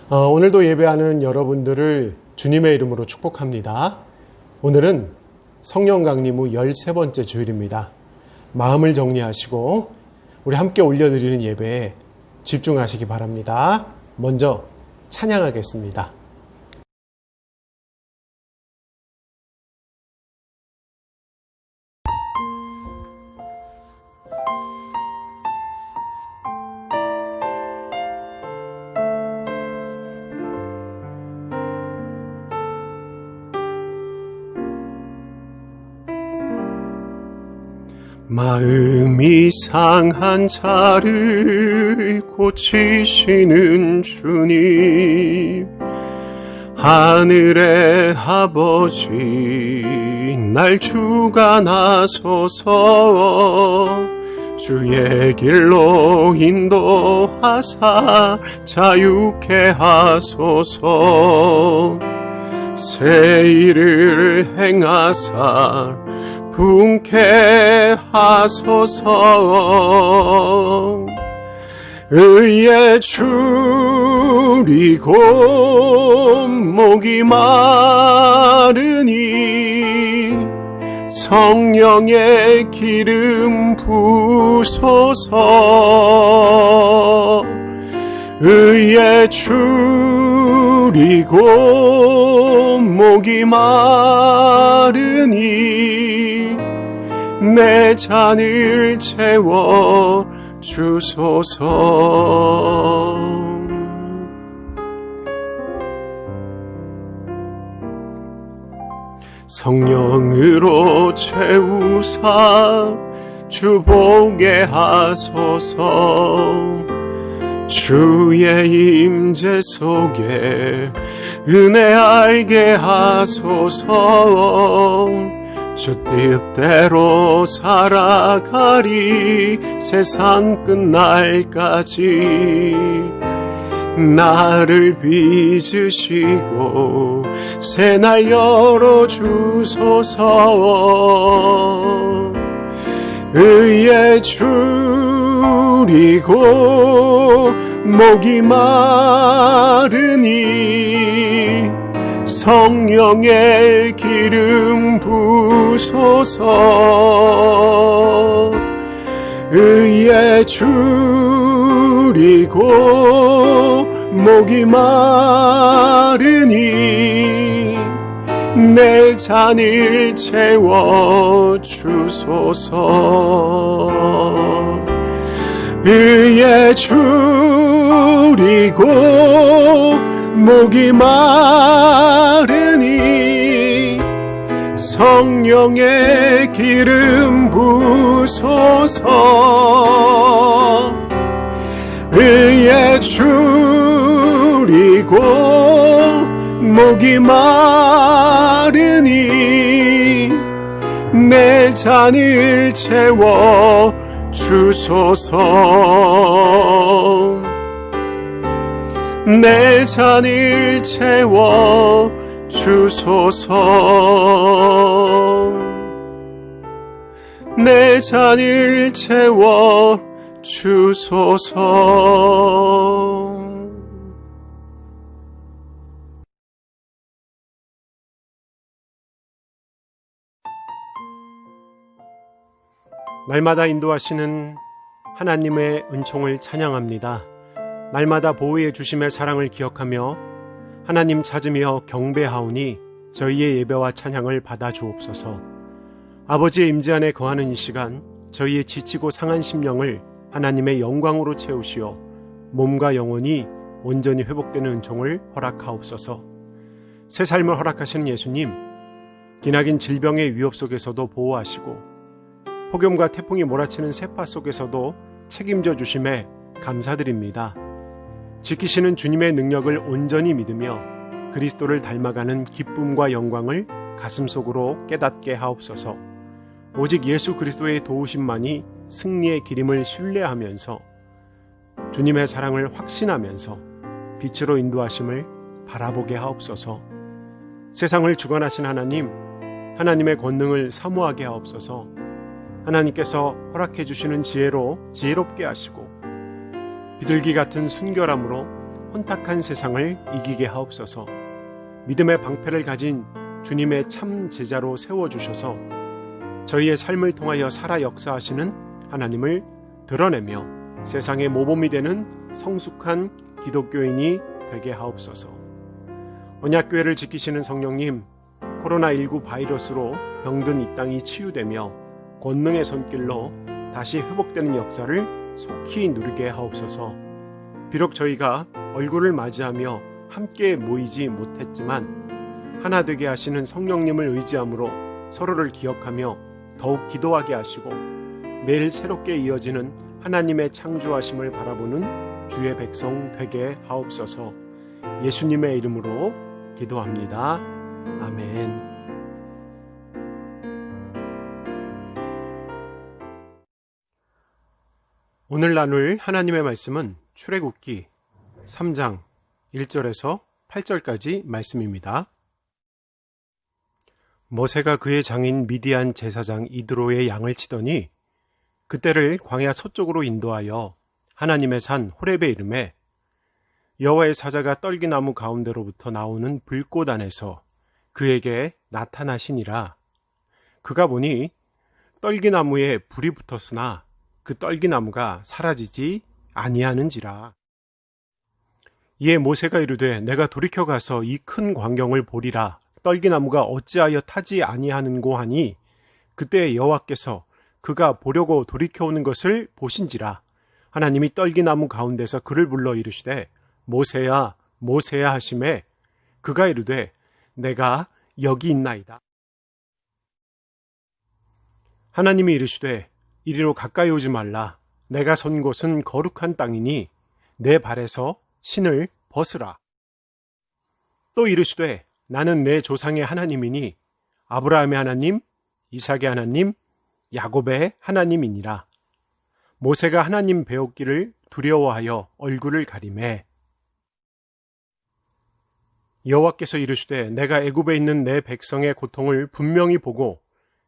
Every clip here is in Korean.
오늘도 예배하는 여러분들을 주님의 이름으로 축복합니다. 오늘은 성령 강림 후 13번째 주일입니다. 마음을 정리하시고 우리 함께 올려드리는 예배에 집중하시기 바랍니다. 먼저 찬양하겠습니다. 마음이 상한 자를 고치시는 주님, 하늘의 아버지 날 주관하소서. 주의 길로 인도하사 자유케 하소서. 새 일을 행하사 분케 하소서. 의에 줄이고 목이 마르니 성령의 기름 부소서. 의에 줄이고 목이 마르니 내 잔을 채워 주소서. 성령으로 채우사 주보게 하소서. 주의 임재 속에 은혜 알게 하소서. 주 뜻대로 살아가리 세상 끝날까지. 나를 빚으시고 새날 열어주소서. 의에 줄이고 목이 마르니 성령의 기름 부소서. 의에 줄이고 목이 마르니 내 잔을 채워 주소서. 의에 줄이고 목이 마르니 성령의 기름 부소서. 의에 줄이고 목이 마르니 내 잔을 채워 주소서. 내 잔을 채워 주소서. 내 잔을 채워 주소서. 날마다 인도하시는 하나님의 은총을 찬양합니다. 날마다 보호해 주심의 사랑을 기억하며 하나님 찾으며 경배하오니 저희의 예배와 찬양을 받아 주옵소서. 아버지의 임재 안에 거하는 이 시간, 저희의 지치고 상한 심령을 하나님의 영광으로 채우시어 몸과 영혼이 온전히 회복되는 은총을 허락하옵소서. 새 삶을 허락하시는 예수님, 기나긴 질병의 위협 속에서도 보호하시고 폭염과 태풍이 몰아치는 세파 속에서도 책임져 주심에 감사드립니다. 지키시는 주님의 능력을 온전히 믿으며 그리스도를 닮아가는 기쁨과 영광을 가슴속으로 깨닫게 하옵소서. 오직 예수 그리스도의 도우심만이 승리의 기림을 신뢰하면서 주님의 사랑을 확신하면서 빛으로 인도하심을 바라보게 하옵소서. 세상을 주관하신 하나님, 하나님의 권능을 사모하게 하옵소서. 하나님께서 허락해 주시는 지혜로 지혜롭게 하시고 비둘기 같은 순결함으로 혼탁한 세상을 이기게 하옵소서. 믿음의 방패를 가진 주님의 참 제자로 세워주셔서 저희의 삶을 통하여 살아 역사하시는 하나님을 드러내며 세상의 모범이 되는 성숙한 기독교인이 되게 하옵소서. 언약교회를 지키시는 성령님, 코로나19 바이러스로 병든 이 땅이 치유되며 권능의 손길로 다시 회복되는 역사를 속히 누리게 하옵소서. 비록 저희가 얼굴을 맞이하며 함께 모이지 못했지만 하나 되게 하시는 성령님을 의지함으로 서로를 기억하며 더욱 기도하게 하시고 매일 새롭게 이어지는 하나님의 창조하심을 바라보는 주의 백성 되게 하옵소서. 예수님의 이름으로 기도합니다. 아멘. 오늘 나눌 하나님의 말씀은 출애굽기 3장 1절에서 8절까지 말씀입니다. 모세가 그의 장인 미디안 제사장 이드로의 양을 치더니 그때를 광야 서쪽으로 인도하여 하나님의 산 호렙에 이르매 여호와의 사자가 떨기나무 가운데로부터 나오는 불꽃 안에서 그에게 나타나시니라. 그가 보니 떨기나무에 불이 붙었으나 그 떨기나무가 사라지지 아니하는지라. 이에 모세가 이르되 내가 돌이켜 가서 이 큰 광경을 보리라. 떨기나무가 어찌하여 타지 아니하는고 하니 그때 여호와께서 그가 보려고 돌이켜오는 것을 보신지라. 하나님이 떨기나무 가운데서 그를 불러 이르시되 모세야 모세야 하시매 그가 이르되 내가 여기 있나이다. 하나님이 이르시되 이리로 가까이 오지 말라. 내가 선 곳은 거룩한 땅이니 내 발에서 신을 벗으라. 또 이르시되 나는 내 조상의 하나님이니 아브라함의 하나님, 이삭의 하나님, 야곱의 하나님이니라. 모세가 하나님 배웠기를 두려워하여 얼굴을 가리매 여호와께서 이르시되 내가 애굽에 있는 내 백성의 고통을 분명히 보고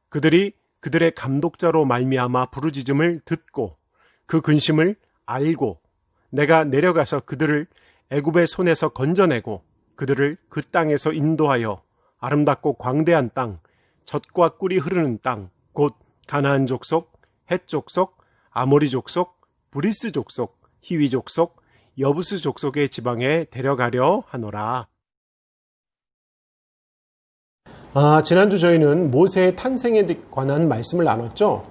그들이 그들의 감독자로 말미암아 부르짖음을 듣고 그 근심을 알고 내가 내려가서 그들을 애굽의 손에서 건져내고 그들을 그 땅에서 인도하여 아름답고 광대한 땅, 젖과 꿀이 흐르는 땅, 곧 가나안 족속, 헷 족속, 아모리 족속, 브리스 족속, 히위 족속, 여부스 족속의 지방에 데려가려 하노라. 지난주 저희는 모세의 탄생에 관한 말씀을 나눴죠.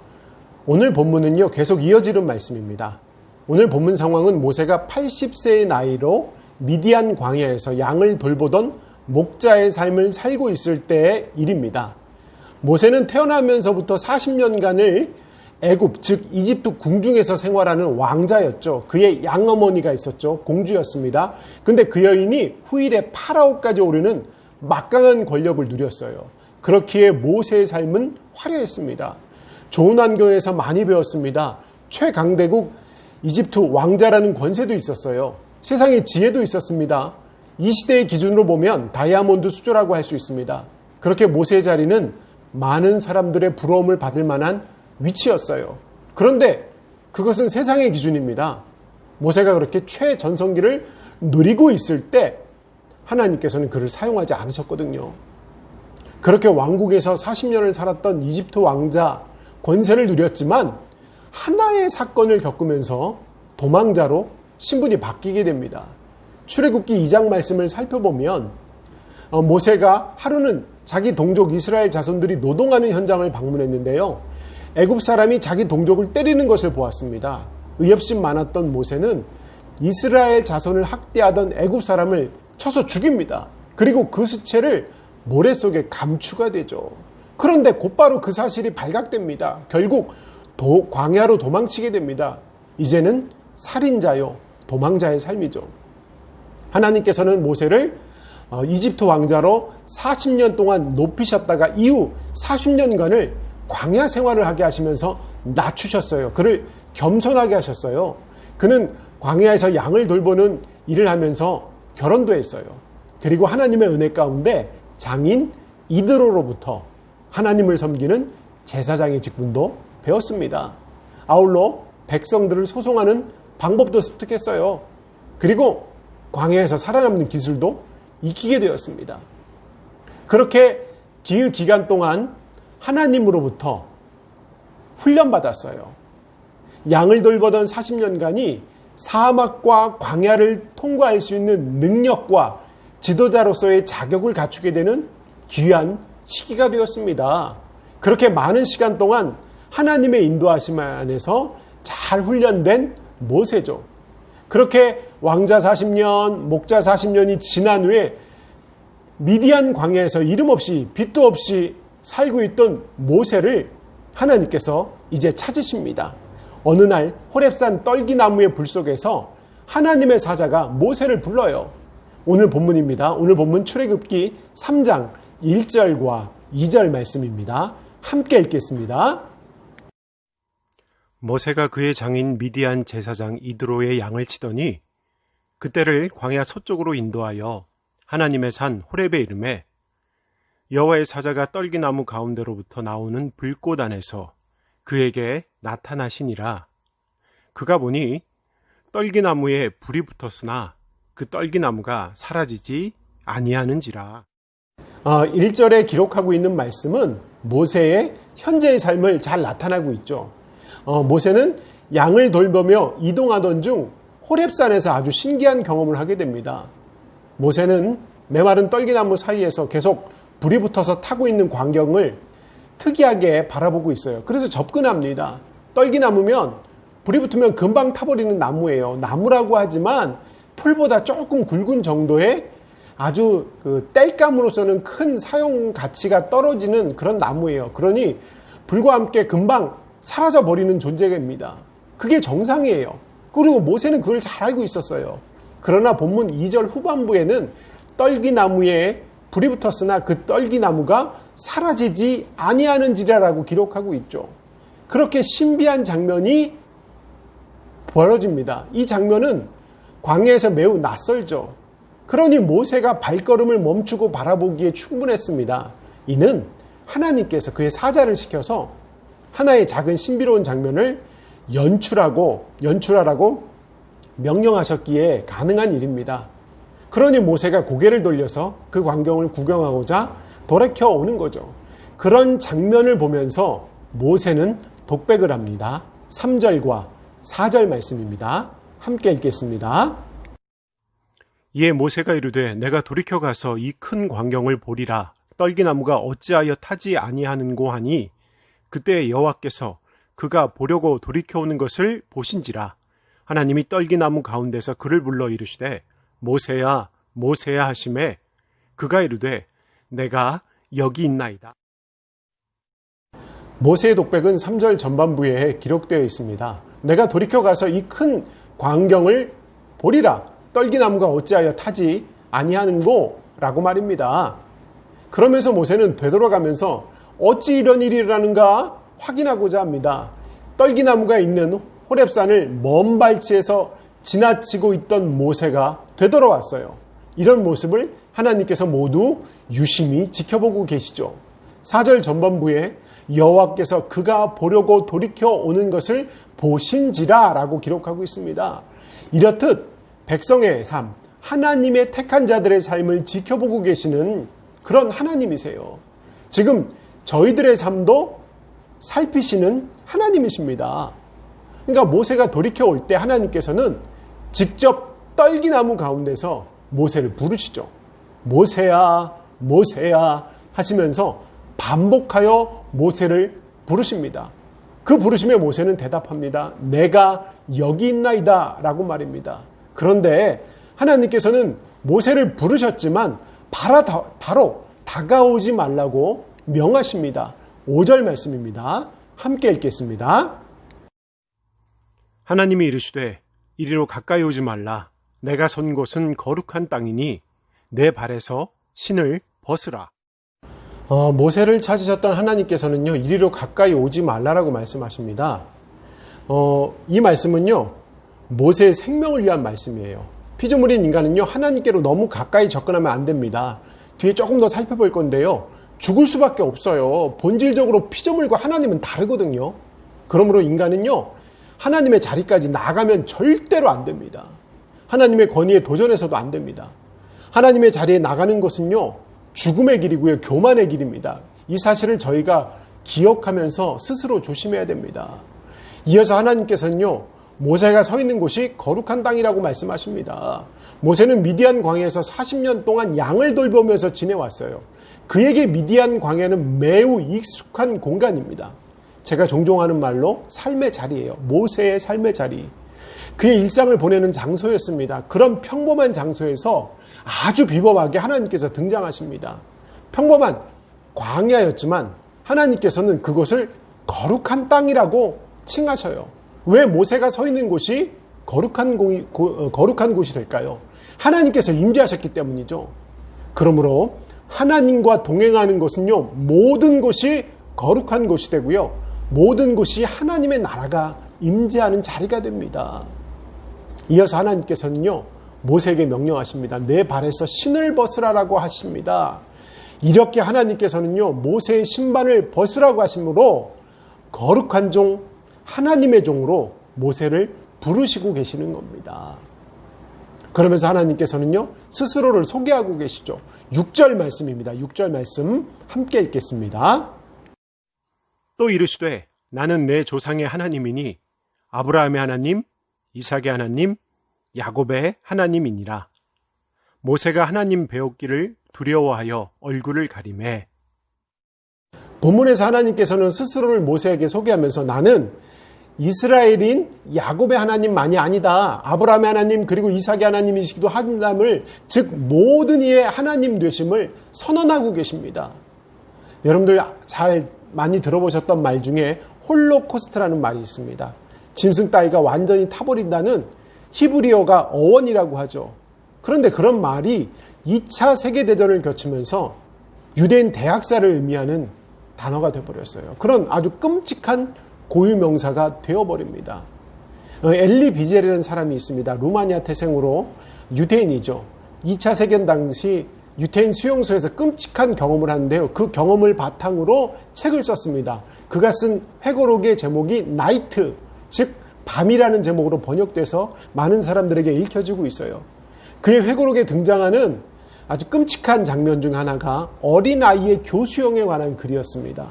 오늘 본문은요, 계속 이어지는 말씀입니다. 오늘 본문 상황은 모세가 80세의 나이로 미디안 광야에서 양을 돌보던 목자의 삶을 살고 있을 때의 일입니다. 모세는 태어나면서부터 40년간을 애굽, 즉 이집트 궁중에서 생활하는 왕자였죠. 그의 양어머니가 있었죠. 공주였습니다. 근데 그 여인이 후일에 파라오까지 오르는 막강한 권력을 누렸어요. 그렇기에 모세의 삶은 화려했습니다. 좋은 환경에서 많이 배웠습니다. 최강대국 이집트 왕자라는 권세도 있었어요. 세상에 지혜도 있었습니다. 이 시대의 기준으로 보면 다이아몬드 수조라고 할 수 있습니다. 그렇게 모세의 자리는 많은 사람들의 부러움을 받을 만한 위치였어요. 그런데 그것은 세상의 기준입니다. 모세가 그렇게 최전성기를 누리고 있을 때 하나님께서는 그를 사용하지 않으셨거든요. 그렇게 왕국에서 40년을 살았던 이집트 왕자 권세를 누렸지만 하나의 사건을 겪으면서 도망자로 신분이 바뀌게 됩니다. 출애굽기 2장 말씀을 살펴보면 모세가 하루는 자기 동족 이스라엘 자손들이 노동하는 현장을 방문했는데요. 애굽 사람이 자기 동족을 때리는 것을 보았습니다. 의협심 많았던 모세는 이스라엘 자손을 학대하던 애굽 사람을 쳐서 죽입니다. 그리고 그 시체를 모래 속에 감추가 되죠. 그런데 곧바로 그 사실이 발각됩니다. 결국 광야로 도망치게 됩니다. 이제는 살인자요, 도망자의 삶이죠. 하나님께서는 모세를 이집트 왕자로 40년 동안 높이셨다가 이후 40년간을 광야 생활을 하게 하시면서 낮추셨어요. 그를 겸손하게 하셨어요. 그는 광야에서 양을 돌보는 일을 하면서 결혼도 했어요. 그리고 하나님의 은혜 가운데 장인 이드로로부터 하나님을 섬기는 제사장의 직분도 배웠습니다. 아울러 백성들을 소송하는 방법도 습득했어요. 그리고 광야에서 살아남는 기술도 익히게 되었습니다. 그렇게 긴 기간 동안 하나님으로부터 훈련받았어요. 양을 돌보던 40년간이 사막과 광야를 통과할 수 있는 능력과 지도자로서의 자격을 갖추게 되는 귀한 시기가 되었습니다. 그렇게 많은 시간 동안 하나님의 인도하심 안에서 잘 훈련된 모세죠. 그렇게 왕자 40년, 목자 40년이 지난 후에 미디안 광야에서 이름 없이 빛도 없이 살고 있던 모세를 하나님께서 이제 찾으십니다. 어느 날 호렙산 떨기나무의 불 속에서 하나님의 사자가 모세를 불러요. 오늘 본문입니다. 오늘 본문 출애굽기 3장 1절과 2절 말씀입니다. 함께 읽겠습니다. 모세가 그의 장인 미디안 제사장 이드로의 양을 치더니 그때를 광야 서쪽으로 인도하여 하나님의 산 호렙에 이르매 여호와의 사자가 떨기나무 가운데로부터 나오는 불꽃 안에서 그에게 나타나시니라. 그가 보니 떨기나무에 불이 붙었으나 그 떨기나무가 사라지지 아니하는지라. 1절에 기록하고 있는 말씀은 모세의 현재의 삶을 잘 나타나고 있죠. 모세는 양을 돌보며 이동하던 중 호렙산에서 아주 신기한 경험을 하게 됩니다. 모세는 메마른 떨기나무 사이에서 계속 불이 붙어서 타고 있는 광경을 특이하게 바라보고 있어요. 그래서 접근합니다. 떨기나무면 불이 붙으면 금방 타버리는 나무예요. 나무라고 하지만 풀보다 조금 굵은 정도의 아주 땔감으로서는 큰 사용 가치가 떨어지는 그런 나무예요. 그러니 불과 함께 금방 사라져 버리는 존재입니다. 그게 정상이에요. 그리고 모세는 그걸 잘 알고 있었어요. 그러나 본문 2절 후반부에는 떨기나무에 불이 붙었으나 그 떨기나무가 사라지지 아니하는지라라고 기록하고 있죠. 그렇게 신비한 장면이 벌어집니다. 이 장면은 광야에서 매우 낯설죠. 그러니 모세가 발걸음을 멈추고 바라보기에 충분했습니다. 이는 하나님께서 그의 사자를 시켜서 하나의 작은 신비로운 장면을 연출하라고 명령하셨기에 가능한 일입니다. 그러니 모세가 고개를 돌려서 그 광경을 구경하고자 돌이켜 오는 거죠. 그런 장면을 보면서 모세는 독백을 합니다. 3절과 4절 말씀입니다. 함께 읽겠습니다. 이에 모세가 이르되 내가 돌이켜 가서 이 큰 광경을 보리라. 떨기나무가 어찌하여 타지 아니하는고 하니 그때 여호와께서 그가 보려고 돌이켜 오는 것을 보신지라. 하나님이 떨기나무 가운데서 그를 불러 이르시되 모세야 모세야 하시매 그가 이르되 내가 여기 있나이다. 모세의 독백은 3절 전반부에 기록되어 있습니다. 내가 돌이켜 가서 이 큰 광경을 보리라. 떨기나무가 어찌하여 타지 아니하는고 라고 말입니다. 그러면서 모세는 되돌아가면서 어찌 이런 일이 일어나는가 확인하고자 합니다. 떨기나무가 있는 호렙산을 먼 발치에서 지나치고 있던 모세가 되돌아왔어요. 이런 모습을 하나님께서 모두 유심히 지켜보고 계시죠. 4절 전반부에 여호와께서 그가 보려고 돌이켜 오는 것을 보신지라 라고 기록하고 있습니다. 이렇듯 백성의 삶, 하나님의 택한 자들의 삶을 지켜보고 계시는 그런 하나님이세요. 지금 저희들의 삶도 살피시는 하나님이십니다. 그러니까 모세가 돌이켜 올 때 하나님께서는 직접 떨기나무 가운데서 모세를 부르시죠. 모세야, 모세야 하시면서 반복하여 모세를 부르십니다. 그 부르심에 모세는 대답합니다. 내가 여기 있나이다 라고 말입니다. 그런데 하나님께서는 모세를 부르셨지만 바로 다가오지 말라고 명하십니다. 5절 말씀입니다. 함께 읽겠습니다. 하나님이 이르시되 이리로 가까이 오지 말라. 내가 선 곳은 거룩한 땅이니 내 발에서 신을 벗으라. 모세를 찾으셨던 하나님께서는요, 이리로 가까이 오지 말라라고 말씀하십니다. 이 말씀은요, 모세의 생명을 위한 말씀이에요. 피조물인 인간은요, 하나님께로 너무 가까이 접근하면 안 됩니다. 뒤에 조금 더 살펴볼 건데요, 죽을 수밖에 없어요. 본질적으로 피조물과 하나님은 다르거든요. 그러므로 인간은요, 하나님의 자리까지 나가면 절대로 안 됩니다. 하나님의 권위에 도전해서도 안 됩니다. 하나님의 자리에 나가는 것은요, 죽음의 길이고요, 교만의 길입니다. 이 사실을 저희가 기억하면서 스스로 조심해야 됩니다. 이어서 하나님께서는요, 모세가 서 있는 곳이 거룩한 땅이라고 말씀하십니다. 모세는 미디안 광야에서 40년 동안 양을 돌보면서 지내왔어요. 그에게 미디안 광야는 매우 익숙한 공간입니다. 제가 종종 하는 말로 삶의 자리예요. 모세의 삶의 자리. 그의 일상을 보내는 장소였습니다. 그런 평범한 장소에서 아주 비범하게 하나님께서 등장하십니다. 평범한 광야였지만 하나님께서는 그곳을 거룩한 땅이라고 칭하셔요. 왜 모세가 서 있는 곳이 거룩한 곳이 될까요? 하나님께서 임재하셨기 때문이죠. 그러므로 하나님과 동행하는 것은요, 모든 곳이 거룩한 곳이 되고요, 모든 곳이 하나님의 나라가 임재하는 자리가 됩니다. 이어서 하나님께서는요, 모세에게 명령하십니다. 내 발에서 신을 벗으라라고 하십니다. 이렇게 하나님께서는요, 모세의 신발을 벗으라고 하시므로 거룩한 종, 하나님의 종으로 모세를 부르시고 계시는 겁니다. 그러면서 하나님께서는요, 스스로를 소개하고 계시죠. 6절 말씀입니다. 6절 말씀 함께 읽겠습니다. 또 이르시되 나는 내 조상의 하나님이니 아브라함의 하나님, 이삭의 하나님, 야곱의 하나님이니라. 모세가 하나님 배웠기를 두려워하여 얼굴을 가리매. 본문에서 하나님께서는 스스로를 모세에게 소개하면서 나는 이스라엘인 야곱의 하나님만이 아니다. 아브라함의 하나님 그리고 이삭의 하나님이시기도 한담을, 즉 모든 이의 하나님 되심을 선언하고 계십니다. 여러분들 잘 많이 들어보셨던 말 중에 홀로코스트라는 말이 있습니다. 짐승 따위가 완전히 타버린다는 히브리어가 어원이라고 하죠. 그런데 그런 말이 2차 세계대전을 거치면서 유대인 대학살을 의미하는 단어가 되어버렸어요. 그런 아주 끔찍한 고유명사가 되어버립니다. 엘리 비젤이라는 사람이 있습니다. 루마니아 태생으로 유대인이죠. 2차 세계전 당시 유태인 수용소에서 끔찍한 경험을 하는데요. 그 경험을 바탕으로 책을 썼습니다. 그가 쓴 회고록의 제목이 나이트, 즉 밤이라는 제목으로 번역돼서 많은 사람들에게 읽혀지고 있어요. 그의 회고록에 등장하는 아주 끔찍한 장면 중 하나가 어린아이의 교수형에 관한 글이었습니다.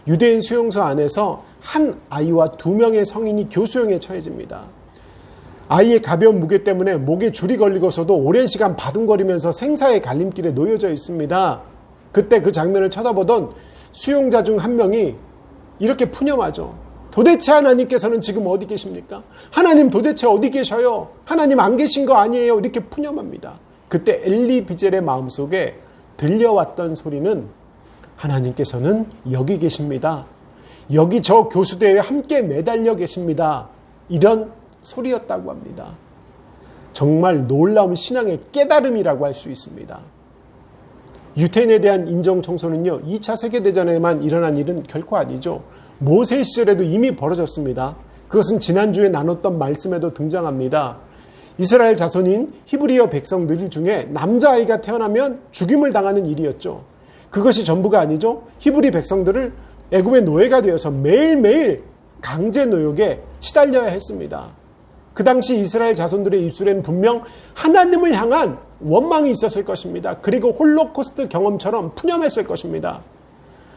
유대인 수용소 안에서 한 아이와 2명의 성인이 교수형에 처해집니다. 아이의 가벼운 무게 때문에 목에 줄이 걸리고서도 오랜 시간 바둥거리면서 생사의 갈림길에 놓여져 있습니다. 그때 그 장면을 쳐다보던 수용자 중 한 명이 이렇게 푸념하죠. 도대체 하나님께서는 지금 어디 계십니까? 하나님 도대체 어디 계셔요? 하나님 안 계신 거 아니에요? 이렇게 푸념합니다. 그때 엘리 비젤의 마음속에 들려왔던 소리는 하나님께서는 여기 계십니다. 여기 저 교수대에 함께 매달려 계십니다. 이런 소리였다고 합니다. 정말 놀라운 신앙의 깨달음이라고 할 수 있습니다. 유태인에 대한 인정 청소는요, 2차 세계대전에만 일어난 일은 결코 아니죠. 모세 시절에도 이미 벌어졌습니다. 그것은 지난주에 나눴던 말씀에도 등장합니다. 이스라엘 자손인 히브리어 백성들 중에 남자아이가 태어나면 죽임을 당하는 일이었죠. 그것이 전부가 아니죠. 히브리 백성들을 애굽의 노예가 되어서 매일매일 강제 노역에 시달려야 했습니다. 그 당시 이스라엘 자손들의 입술에는 분명 하나님을 향한 원망이 있었을 것입니다. 그리고 홀로코스트 경험처럼 푸념했을 것입니다.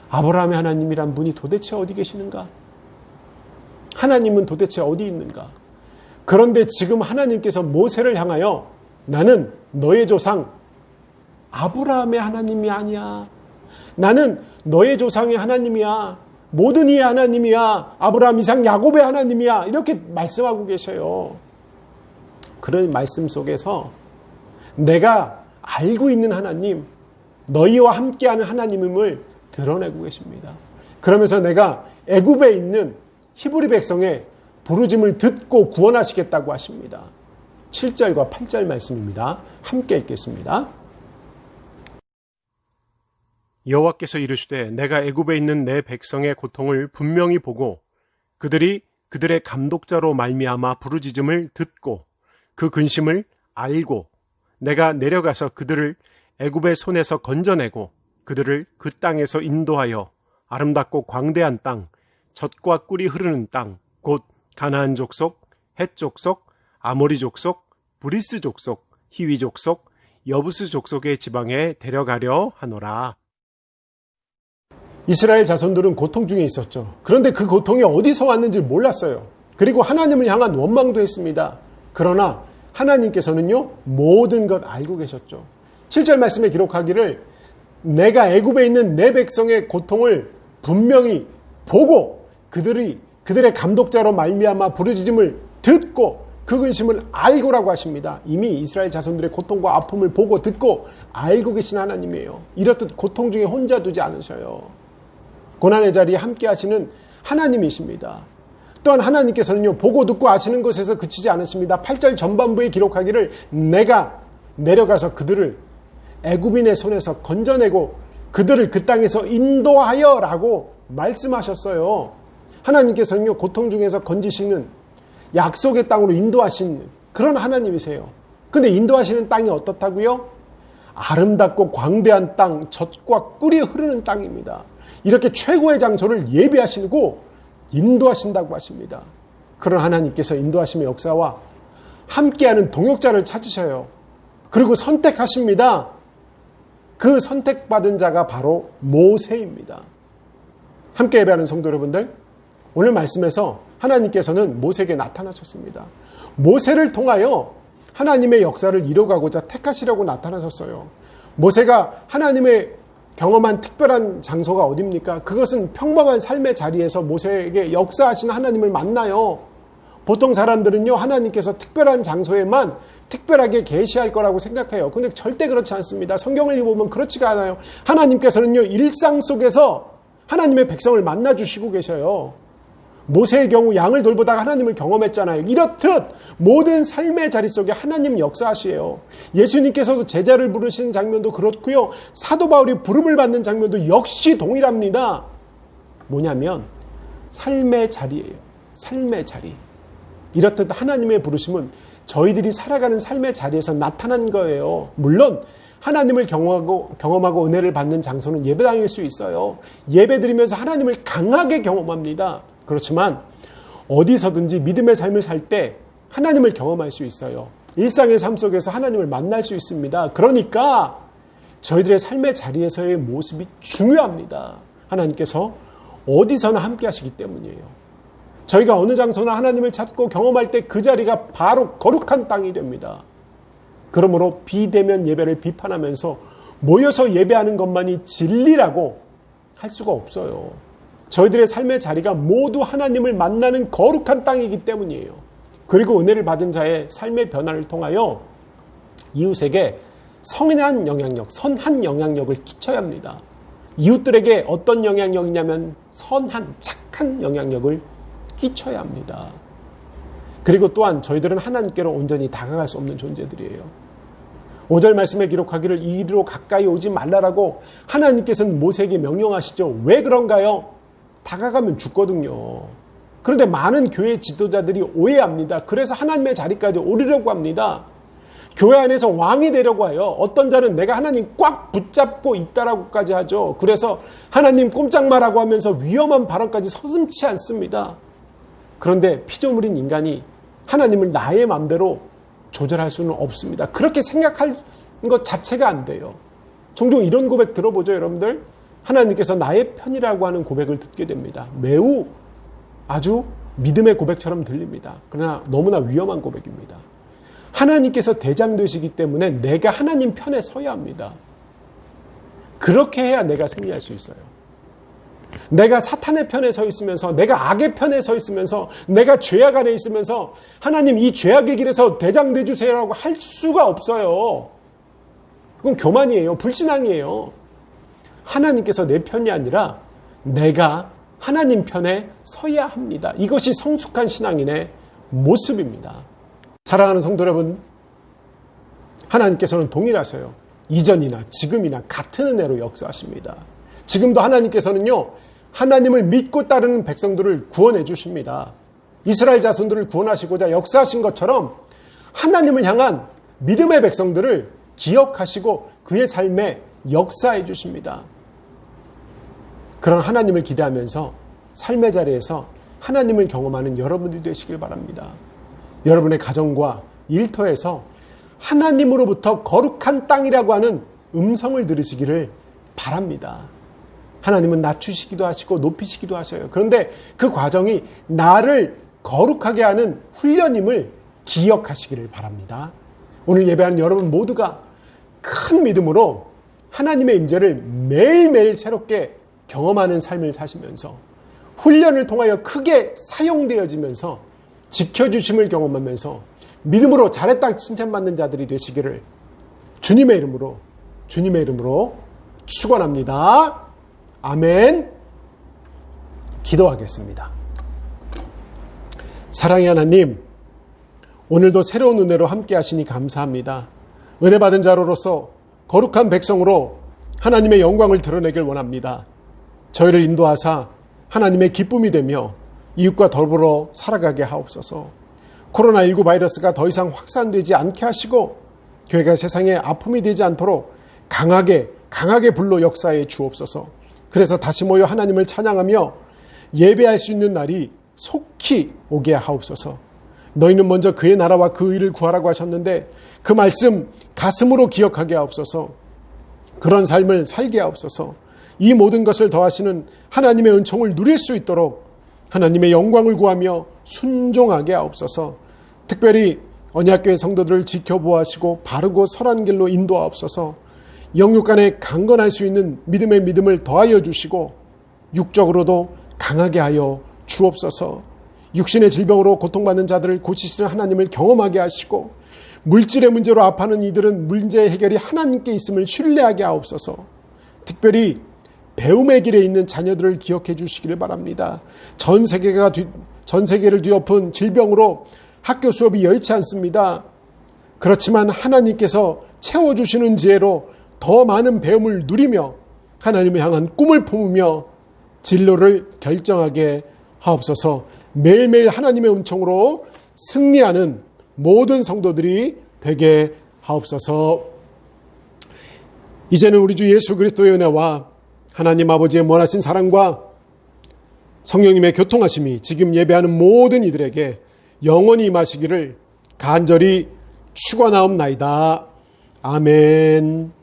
아브라함의 하나님이란 분이 도대체 어디 계시는가? 하나님은 도대체 어디 있는가? 그런데 지금 하나님께서 모세를 향하여 나는 너의 조상 아브라함의 하나님이 아니야. 나는 너의 조상의 하나님이야. 모든 이의 하나님이야. 아브라함, 이삭, 야곱의 하나님이야. 이렇게 말씀하고 계셔요. 그런 말씀 속에서 내가 알고 있는 하나님, 너희와 함께하는 하나님임을 드러내고 계십니다. 그러면서 내가 애굽에 있는 히브리 백성의 부르짐을 듣고 구원하시겠다고 하십니다. 7절과 8절 말씀입니다. 함께 읽겠습니다. 여호와께서 이르시되 내가 애굽에 있는 내 백성의 고통을 분명히 보고 그들이 그들의 감독자로 말미암아 부르짖음을 듣고 그 근심을 알고 내가 내려가서 그들을 애굽의 손에서 건져내고 그들을 그 땅에서 인도하여 아름답고 광대한 땅, 젖과 꿀이 흐르는 땅, 곧 가나안 족속, 헷 족속, 아모리 족속, 브리스 족속, 히위 족속, 여부스 족속의 지방에 데려가려 하노라. 이스라엘 자손들은 고통 중에 있었죠. 그런데 그 고통이 어디서 왔는지 몰랐어요. 그리고 하나님을 향한 원망도 했습니다. 그러나 하나님께서는요, 모든 것 알고 계셨죠. 7절 말씀에 기록하기를 내가 애굽에 있는 내 백성의 고통을 분명히 보고 그들의 감독자로 말미암아 부르짖음을 듣고 그 근심을 알고라고 하십니다. 이미 이스라엘 자손들의 고통과 아픔을 보고 듣고 알고 계신 하나님이에요. 이렇듯 고통 중에 혼자 두지 않으셔요. 고난의 자리에 함께 하시는 하나님이십니다. 또한 하나님께서는요, 보고 듣고 아시는 것에서 그치지 않으십니다. 8절 전반부에 기록하기를 내가 내려가서 그들을 애굽인의 손에서 건져내고 그들을 그 땅에서 인도하여 라고 말씀하셨어요. 하나님께서는요, 고통 중에서 건지시는 약속의 땅으로 인도하시는 그런 하나님이세요. 근데 인도하시는 땅이 어떻다고요? 아름답고 광대한 땅, 젖과 꿀이 흐르는 땅입니다. 이렇게 최고의 장소를 예비하시고 인도하신다고 하십니다. 그런 하나님께서 인도하심의 역사와 함께하는 동역자를 찾으셔요. 그리고 선택하십니다. 그 선택받은 자가 바로 모세입니다. 함께 예배하는 성도 여러분들, 오늘 말씀에서 하나님께서는 모세에게 나타나셨습니다. 모세를 통하여 하나님의 역사를 이뤄가고자 택하시려고 나타나셨어요. 모세가 하나님의 경험한 특별한 장소가 어디입니까? 그것은 평범한 삶의 자리에서 모세에게 역사하신 하나님을 만나요. 보통 사람들은요, 하나님께서 특별한 장소에만 특별하게 계시할 거라고 생각해요. 근데 절대 그렇지 않습니다. 성경을 읽어보면 그렇지가 않아요. 하나님께서는요, 일상 속에서 하나님의 백성을 만나주시고 계셔요. 모세의 경우 양을 돌보다가 하나님을 경험했잖아요. 이렇듯 모든 삶의 자리 속에 하나님 역사하시에요. 예수님께서도 제자를 부르시는 장면도 그렇고요. 사도 바울이 부름을 받는 장면도 역시 동일합니다. 뭐냐면 삶의 자리예요. 삶의 자리. 이렇듯 하나님의 부르심은 저희들이 살아가는 삶의 자리에서 나타난 거예요. 물론 하나님을 경험하고 은혜를 받는 장소는 예배당일 수 있어요. 예배드리면서 하나님을 강하게 경험합니다. 그렇지만 어디서든지 믿음의 삶을 살 때 하나님을 경험할 수 있어요. 일상의 삶 속에서 하나님을 만날 수 있습니다. 그러니까 저희들의 삶의 자리에서의 모습이 중요합니다. 하나님께서 어디서나 함께 하시기 때문이에요. 저희가 어느 장소나 하나님을 찾고 경험할 때 그 자리가 바로 거룩한 땅이 됩니다. 그러므로 비대면 예배를 비판하면서 모여서 예배하는 것만이 진리라고 할 수가 없어요. 저희들의 삶의 자리가 모두 하나님을 만나는 거룩한 땅이기 때문이에요. 그리고 은혜를 받은 자의 삶의 변화를 통하여 이웃에게 선한 영향력을 끼쳐야 합니다. 이웃들에게 어떤 영향력이냐면 선한, 착한 영향력을 끼쳐야 합니다. 그리고 또한 저희들은 하나님께로 온전히 다가갈 수 없는 존재들이에요. 5절 말씀에 기록하기를 이리로 가까이 오지 말라라고 하나님께서는 모세에게 명령하시죠. 왜 그런가요? 다가가면 죽거든요. 그런데 많은 교회 지도자들이 오해합니다. 그래서 하나님의 자리까지 오르려고 합니다. 교회 안에서 왕이 되려고 해요. 어떤 자는 내가 하나님 꽉 붙잡고 있다라고까지 하죠. 그래서 하나님 꼼짝 마라고 하면서 위험한 발언까지 서슴지 않습니다. 그런데 피조물인 인간이 하나님을 나의 마음대로 조절할 수는 없습니다. 그렇게 생각할 것 자체가 안 돼요. 종종 이런 고백 들어보죠, 여러분들? 하나님께서 나의 편이라고 하는 고백을 듣게 됩니다. 매우 아주 믿음의 고백처럼 들립니다. 그러나 너무나 위험한 고백입니다. 하나님께서 대장 되시기 때문에 내가 하나님 편에 서야 합니다. 그렇게 해야 내가 승리할 수 있어요. 내가 사탄의 편에 서 있으면서, 내가 악의 편에 서 있으면서, 내가 죄악 안에 있으면서 하나님 이 죄악의 길에서 대장 되주세요라고 할 수가 없어요. 그건 교만이에요. 불신앙이에요. 하나님께서 내 편이 아니라 내가 하나님 편에 서야 합니다. 이것이 성숙한 신앙인의 모습입니다. 사랑하는 성도 여러분, 하나님께서는 동일하셔요. 이전이나 지금이나 같은 은혜로 역사하십니다. 지금도 하나님께서는요, 하나님을 믿고 따르는 백성들을 구원해 주십니다. 이스라엘 자손들을 구원하시고자 역사하신 것처럼 하나님을 향한 믿음의 백성들을 기억하시고 그의 삶에 역사해 주십니다. 그런 하나님을 기대하면서 삶의 자리에서 하나님을 경험하는 여러분들이 되시길 바랍니다. 여러분의 가정과 일터에서 하나님으로부터 거룩한 땅이라고 하는 음성을 들으시기를 바랍니다. 하나님은 낮추시기도 하시고 높이시기도 하셔요. 그런데 그 과정이 나를 거룩하게 하는 훈련임을 기억하시기를 바랍니다. 오늘 예배하는 여러분 모두가 큰 믿음으로 하나님의 임재를 매일매일 새롭게 경험하는 삶을 사시면서 훈련을 통하여 크게 사용되어지면서 지켜주심을 경험하면서 믿음으로 잘했다 칭찬받는 자들이 되시기를 주님의 이름으로 축원합니다. 아멘. 기도하겠습니다. 사랑의 하나님, 오늘도 새로운 은혜로 함께 하시니 감사합니다. 은혜 받은 자로서 거룩한 백성으로 하나님의 영광을 드러내길 원합니다. 저희를 인도하사 하나님의 기쁨이 되며 이웃과 더불어 살아가게 하옵소서. 코로나19 바이러스가 더 이상 확산되지 않게 하시고 교회가 세상에 아픔이 되지 않도록 강하게 불로 역사해 주옵소서. 그래서 다시 모여 하나님을 찬양하며 예배할 수 있는 날이 속히 오게 하옵소서. 너희는 먼저 그의 나라와 그 의를 구하라고 하셨는데 그 말씀 가슴으로 기억하게 하옵소서. 그런 삶을 살게 하옵소서. 이 모든 것을 더하시는 하나님의 은총을 누릴 수 있도록 하나님의 영광을 구하며 순종하게 하옵소서. 특별히 언약교회 성도들을 지켜보아시고 바르고 선한 길로 인도하옵소서. 영육 간에 강건할 수 있는 믿음의 믿음을 더하여 주시고 육적으로도 강하게 하여 주옵소서. 육신의 질병으로 고통받는 자들을 고치시는 하나님을 경험하게 하시고 물질의 문제로 아파하는 이들은 문제 해결이 하나님께 있음을 신뢰하게 하옵소서. 특별히 배움의 길에 있는 자녀들을 기억해 주시기를 바랍니다. 전 세계를 뒤엎은 질병으로 학교 수업이 여의치 않습니다. 그렇지만 하나님께서 채워주시는 지혜로 더 많은 배움을 누리며 하나님을 향한 꿈을 품으며 진로를 결정하게 하옵소서. 매일매일 하나님의 은총으로 승리하는 모든 성도들이 되게 하옵소서. 이제는 우리 주 예수 그리스도의 은혜와 하나님 아버지의 무한하신 사랑과 성령님의 교통하심이 지금 예배하는 모든 이들에게 영원히 임하시기를 간절히 축원하옵나이다. 아멘.